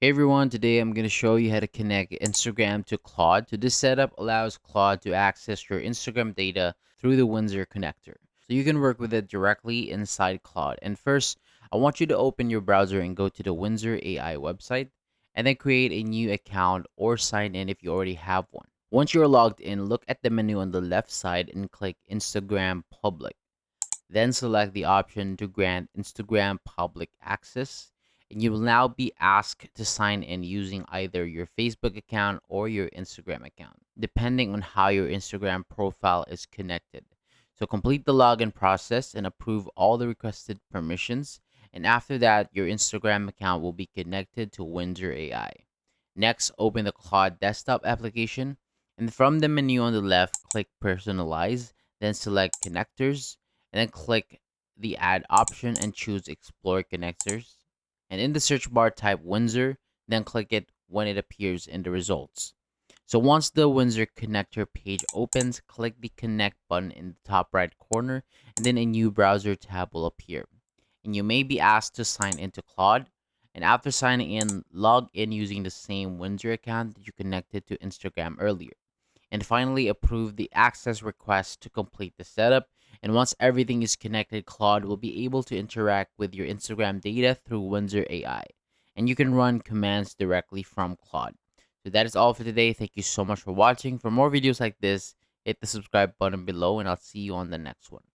Hey everyone, today I'm going to show you how to connect Instagram to Claude. So this setup allows Claude to access your Instagram data through the Windsor connector. So you can work with it directly inside Claude. And first, I want you to open your browser and go to the Windsor AI website and then create a new account or sign in if you already have one. Once you're logged in, look at the menu on the left side and click Instagram Public. Then select the option to grant Instagram public access, and you will now be asked to sign in using either your Facebook account or your Instagram account, depending on how your Instagram profile is connected. So complete the login process and approve all the requested permissions, and after that, your Instagram account will be connected to Windsor AI. Next, open the Claude desktop application, and from the menu on the left, click Personalize, then select Connectors, and then click the Add option and choose Explore Connectors. And in the search bar, type Windsor, then click it when it appears in the results. So once the Windsor connector page opens, click the Connect button in the top right corner, and then a new browser tab will appear. And you may be asked to sign into Claude. And after signing in, log in using the same Windsor account that you connected to Instagram earlier. And finally, approve the access request to complete the setup. And once everything is connected, Claude will be able to interact with your Instagram data through Windsor AI. And you can run commands directly from Claude. So that is all for today. Thank you so much for watching. For more videos like this, hit the subscribe button below, and I'll see you on the next one.